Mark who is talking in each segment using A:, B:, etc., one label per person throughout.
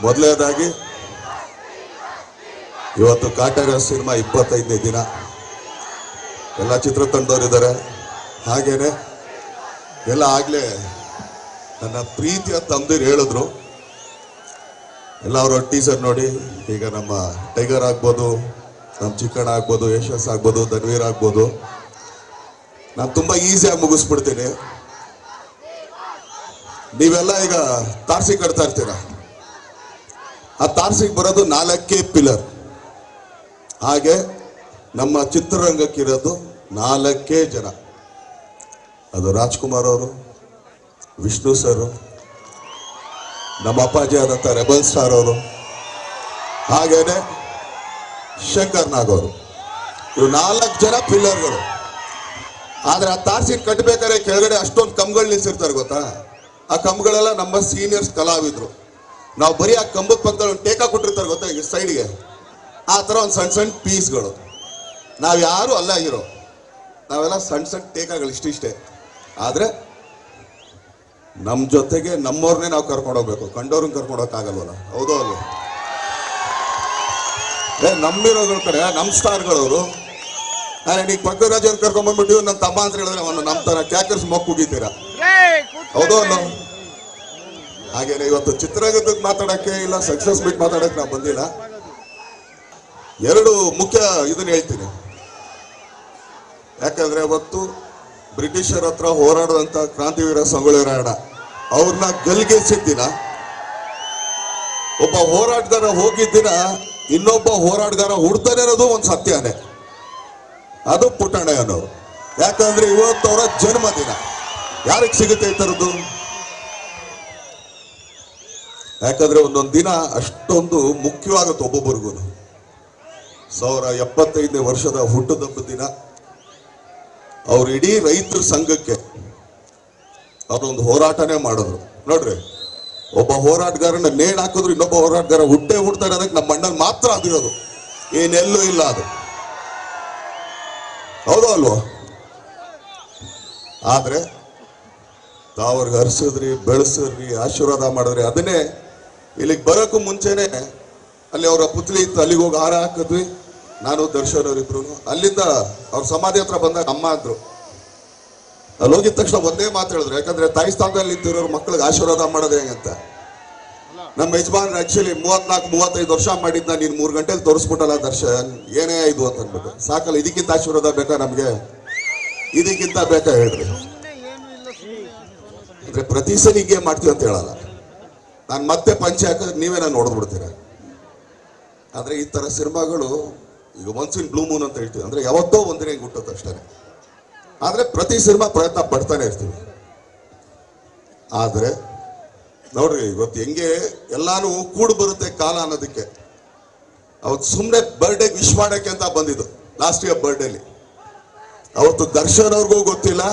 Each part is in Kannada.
A: ಮೊದಲನೇದಾಗಿ ಇವತ್ತು ಕಾಟೇರ ಸಿನಿಮಾ 25ನೇ ದಿನ. ಎಲ್ಲ ಚಿತ್ರತಂಡದವರಿದ್ದಾರೆ. ಹಾಗೇನೆ ಎಲ್ಲ ಆಗ್ಲೇ ನನ್ನ ಪ್ರೀತಿಯ ತಮ್ಮದಿರು ಹೇಳಿದ್ರು, ಎಲ್ಲ ಅವರ ಟೀಸರ್ ನೋಡಿ. ಈಗ ನಮ್ಮ ಟೈಗರ್ ಆಗ್ಬೋದು, ನಮ್ಮ ಚಿಕ್ಕಣ್ಣ ಆಗ್ಬೋದು, ಯಶಸ್ ಆಗ್ಬೋದು, ಧನ್ವೀರ್ ಆಗ್ಬೋದು, ನಾನು ತುಂಬಾ ಈಸಿಯಾಗಿ ಮುಗಿಸ್ಬಿಡ್ತೀನಿ. ನೀವೆಲ್ಲ ಈಗ ತಾರ್ಸಿ ಕಟ್ತಾ ಇರ್ತೀರ. ಆ ತಾರ್ಸಿಗೆ ಬರೋದು 4 ಪಿಲ್ಲರ್. ಹಾಗೆ ನಮ್ಮ ಚಿತ್ರರಂಗಕ್ಕಿರೋದು 4 ಜನ. ಅದು ರಾಜ್ಕುಮಾರ್ ಅವರು, ವಿಷ್ಣು ಸರ್, ನಮ್ಮ ಅಪ್ಪಾಜಿ ಆದಂಥ ರೆಬಲ್ ಸ್ಟಾರ್ ಅವರು, ಹಾಗೇನೆ ಶಂಕರ್ ನಾಗ್ ಅವರು. ಇವು 4 ಜನ ಪಿಲ್ಲರ್ಗಳು. ಆದ್ರೆ ಆ ತಾರ್ಸಿ ಕಟ್ಟಬೇಕಾದ್ರೆ ಕೆಳಗಡೆ ಅಷ್ಟೊಂದು ಕಂಬಗಳು ನಿಲ್ಸಿರ್ತಾರೆ ಗೊತ್ತಾ. ಆ ಕಂಬಗಳೆಲ್ಲ ನಮ್ಮ ಸೀನಿಯರ್ಸ್ ಕಲಾವಿದ್ರು. ನಾವು ಬರೀ ಆ ಕಂಬದ ಪಕ್ಕದಲ್ಲಿ ಒಂದು ಟೇಕ ಕೊಟ್ಟಿರ್ತಾರೆ ಗೊತ್ತಾ, ಈಗ ಸೈಡ್ಗೆ ಆ ಥರ ಒಂದು ಸಣ್ಣ ಸಣ್ಣ ಪೀಸ್ಗಳು. ನಾವು ಯಾರು ಅಲ್ಲ ಆಗಿರೋ, ನಾವೆಲ್ಲ ಸಣ್ಣ ಸಣ್ಣ ಟೇಕಗಳು ಇಷ್ಟಿಷ್ಟೇ. ಆದರೆ ನಮ್ಮ ಜೊತೆಗೆ ನಮ್ಮವ್ರನ್ನೇ ನಾವು ಕರ್ಕೊಂಡೋಗ್ಬೇಕು, ಕಂಡವ್ರನ್ನ ಕರ್ಕೊಂಡೋಗಕ್ಕಾಗಲ್ವಲ್ಲ. ಹೌದೋ ಅಲ್ವ? ನಮ್ಮಿರೋಗಳ ಕಡೆ ನಮ್ಮ ಸ್ಟಾರ್ಗಳವರು. ಈಗ ಪಕ್ಕರಾಜ್ ಅವ್ರು ಕರ್ಕೊಂಡ್ಬಂದ್ಬಿಟ್ಟು ನನ್ನ ತಮ್ಮ ಅಂತ ಹೇಳಿದ್ರೆ ಅವನು ನಮ್ಮ ತರ ಕ್ಯಾಕರ್ಸ್ ಮೊಕ್ಕ ಹೋಗಿದ್ದೀರಾ. ಹೌದೋ ಅಲ್ಲೋ? ಹಾಗೇನೆ ಇವತ್ತು ಚಿತ್ರರಂಗದ ಮಾತಾಡಕ್ಕೆ ಇಲ್ಲ ಸಕ್ಸಸ್ ಮೀಟ್ ಮಾತಾಡಕ್ಕೆ ನಾವು ಬಂದಿಲ್ಲ. 2 ಮುಖ್ಯ ಇದನ್ನ ಹೇಳ್ತೀನಿ. ಯಾಕಂದ್ರೆ ಅವತ್ತು ಬ್ರಿಟಿಷರ ಹತ್ರ ಹೋರಾಡದಂತ ಕ್ರಾಂತಿವೀರ ಸಂಗೊಳ್ಳಿ ರಾಯಣ್ಣ ಅವ್ರನ್ನ ಗಲ್ಗೆಸಿದ ದಿನ, ಒಬ್ಬ ಹೋರಾಟಗಾರ ಹೋಗಿದ್ದ ದಿನ ಇನ್ನೊಬ್ಬ ಹೋರಾಟಗಾರ ಹುಡ್ತಾನೆ ಇರೋದು ಒಂದು ಸತ್ಯನೇ. ಅದು ಪುಟ್ಟಣ್ಣಯ್ಯನವರು. ಯಾಕಂದ್ರೆ ಇವತ್ತು ಅವರ ಜನ್ಮದಿನ. ಯಾರಿಗೆ ಸಿಗುತ್ತೆ ಈ ಥರದ್ದು? ಯಾಕಂದ್ರೆ ಒಂದೊಂದು ದಿನ ಅಷ್ಟೊಂದು ಮುಖ್ಯವಾಗುತ್ತೆ ಒಬ್ಬೊಬ್ಬರಿಗೂ. 75ನೇ ವರ್ಷದ ಹುಟ್ಟುಹಬ್ಬದ ದಿನ ಅವ್ರು ಇಡೀ ರೈತರ ಸಂಘಕ್ಕೆ ಅವರೊಂದು ಹೋರಾಟನೇ ಮಾಡಿದ್ರು. ನೋಡ್ರಿ, ಒಬ್ಬ ಹೋರಾಟಗಾರನ ನೇಣು ಹಾಕಿದ್ರು ಇನ್ನೊಬ್ಬ ಹೋರಾಟಗಾರ ಹುಡ್ತಾರೆ ಅದಕ್ಕೆ ನಮ್ಮ ಅಣ್ಣನ ಮಾತ್ರ ಆಗಿರೋದು, ಏನೆಲ್ಲೂ ಇಲ್ಲ ಅದು. ಹೌದೋ ಅಲ್ವೋ? ಆದ್ರೆ ತಾವ್ರಿಗೆ ಹರಿಸಿದ್ರಿ, ಬೆಳೆಸಿದ್ರಿ, ಆಶೀರ್ವಾದ ಮಾಡಿದ್ರಿ. ಅದನ್ನೇ ಇಲ್ಲಿಗೆ ಬರೋಕ್ಕೂ ಮುಂಚೆನೆ ಅಲ್ಲಿ ಅವರ ಪುತ್ಲಿ ಇತ್ತು, ಅಲ್ಲಿಗೆ ಹೋಗಿ ಹಾರ ಹಾಕಿದ್ವಿ ನಾನು ದರ್ಶನ್ ಅವರಿಬ್ರು. ಅಲ್ಲಿಂದ ಅವ್ರ ಸಮಾಧಿ ಹತ್ರ ಬಂದಾಗ ಅಮ್ಮ ಅಂದ್ರು. ಅಲ್ಲಿ ಹೋಗಿದ ತಕ್ಷಣ ಒಂದೇ ಮಾತು ಹೇಳಿದ್ರು, ಯಾಕಂದ್ರೆ ತಾಯಿ ಸ್ಥಾನದಲ್ಲಿ ನಿಂತಿರೋರು ಮಕ್ಕಳಿಗೆ ಆಶೀರ್ವಾದ ಮಾಡೋದು ಹೆಂಗಂತ. ನಮ್ಮ ಯಜಮಾನ್ ಆಕ್ಚುಲಿ 34-35 ವರ್ಷ ಮಾಡಿದ್ನ ನೀನ್ 3 ಗಂಟೆಲಿ ತೋರಿಸ್ಬಿಟ್ಟಲ್ಲ ದರ್ಶನ್, ಏನೇ ಇದು ಅಂತ ಅನ್ಬಿಟ್ಟು. ಸಾಕಲ್ಲ, ಇದಕ್ಕಿಂತ ಆಶೀರ್ವಾದ ಬೇಕಾ ನಮ್ಗೆ? ಇದಕ್ಕಿಂತ ಬೇಕಾ ಹೇಳ್ರಿ? ಅಂದ್ರೆ ಪ್ರತಿ ಸಲ ಹೀಗೆ ಮಾಡ್ತೀವಿ ಅಂತ ಹೇಳಲ್ಲ ನಾನು. ಮತ್ತೆ ಪಂಚೆ ಹಾಕಿದ್ರೆ ನೀವೇ ನಾನು ನೋಡ್ಬಿಡ್ತೀರ. ಆದ್ರೆ ಈ ತರ ಸಿನಿಮಾಗಳು ಈಗ ಒನ್ಸ್ ಇನ್ ಬ್ಲೂ ಮೂನ್ ಅಂತ ಹೇಳ್ತೀವಿ, ಅಂದ್ರೆ ಯಾವತ್ತೋ ಒಂದಿನ ಹಿಂಗೆ ಹುಟ್ಟುತ್ತೆ ಅಷ್ಟೇ. ಆದ್ರೆ ಪ್ರತಿ ಸಿನಿಮಾ ಪ್ರಯತ್ನ ಪಡ್ತಾನೆ ಇರ್ತೀವಿ. ಆದ್ರೆ ನೋಡ್ರಿ, ಇವತ್ತು ಹೆಂಗೆ ಎಲ್ಲಾನು ಕೂಡ್ ಬರುತ್ತೆ ಕಾಲ ಅನ್ನೋದಕ್ಕೆ. ಅವತ್ತು ಸುಮ್ಮನೆ ಬರ್ಡೇ ವಿಶ್ ಮಾಡಕ್ಕೆ ಅಂತ ಬಂದಿದ್ದು ಲಾಸ್ಟ್ ಇಯರ್ ಬರ್ಡೇಲಿ. ಅವತ್ತು ದರ್ಶನ್ ಅವ್ರಿಗೂ ಗೊತ್ತಿಲ್ಲ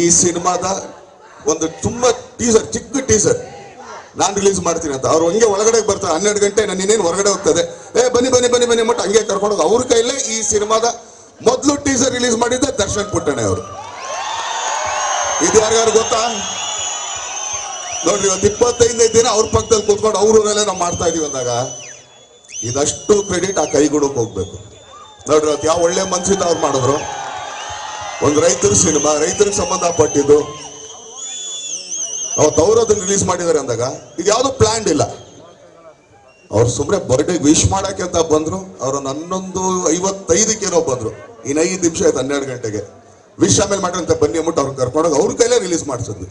A: ಈ ಸಿನಿಮಾದ ಒಂದು ತುಂಬಾ ಟೀಸರ್, ಚಿಕ್ಕ ಟೀಸರ್ ನಾನು ರಿಲೀಸ್ ಮಾಡ್ತೀನಿ ಅಂತ. ಅವ್ರು ಹಂಗೆ ಒಳಗಡೆ ಬರ್ತಾರೆ 12 ಗಂಟೆ, ನಾನು ಇನ್ನೇನು ಹೊರಗಡೆ ಹೋಗ್ತದೆ, ಬನ್ನಿ ಬನ್ನಿ ಬನ್ನಿ ಬನ್ನಿ ಮಟ್ಟ ಹಂಗೆ ಕರ್ಕೊಂಡೋಗಿ ಅವ್ರ ಕೈಲೇ ಈ ಸಿನಿಮಾದ ಮೊದಲು ಟೀಸರ್ ರಿಲೀಸ್ ಮಾಡಿದ್ದೆ ದರ್ಶನ್ ಪುಟ್ಟಣ್ಣ ಅವರು. ಇದು ಯಾರ್ಯಾರು ಗೊತ್ತಾ? ನೋಡ್ರಿ, ಇವತ್ತು 25ನೇ ದಿನ ಅವ್ರ ಪಕ್ಕದಲ್ಲಿ ಕೂತ್ಕೊಂಡು ಅವ್ರೂರಲ್ಲೇ ನಾವು ಮಾಡ್ತಾ ಇದೀವಿ ಅಂದಾಗ ಇದಷ್ಟು ಕ್ರೆಡಿಟ್ ಆ ಕೈಗುಣಕ್ಕೆ ಹೋಗ್ಬೇಕು. ನೋಡ್ರಿ, ಅವತ್ತು ಯಾವ ಒಳ್ಳೆ ಮನ್ಸಿಂದ ಅವ್ರು ಮಾಡಿದ್ರು. ಒಂದು ರೈತರ ಸಿನಿಮಾ, ರೈತರಿಗೆ ಸಂಬಂಧಪಟ್ಟಿದ್ದು, ಅವತ್ತು ಅವರು ಅದನ್ನ ರಿಲೀಸ್ ಮಾಡಿದ್ದಾರೆ ಅಂದಾಗ ಈಗ ಯಾವ್ದು ಪ್ಲಾನ್ಡ್ ಇಲ್ಲ. ಅವ್ರು ಸುಮ್ಮನೆ ಬರ್ಡೇ ವಿಶ್ ಮಾಡಕ್ಕೆ ಅಂತ ಬಂದ್ರು. ಅವ್ರು 11:55 ಬಂದ್ರು. ಇನ್ನು 5 ನಿಮಿಷ ಆಯ್ತು 12 ಗಂಟೆಗೆ ವಿಶ್ ಆಮೇಲೆ ಮಾಡ್ರಂತೆ ಬನ್ನಿ ಅಂದ್ಬಿಟ್ಟು ಅವ್ರು ಕರ್ಕೊಂಡೋಗಿ ಅವ್ರ ಕೈಲೇ ರಿಲೀಸ್ ಮಾಡಿಸಿದ್ವಿ.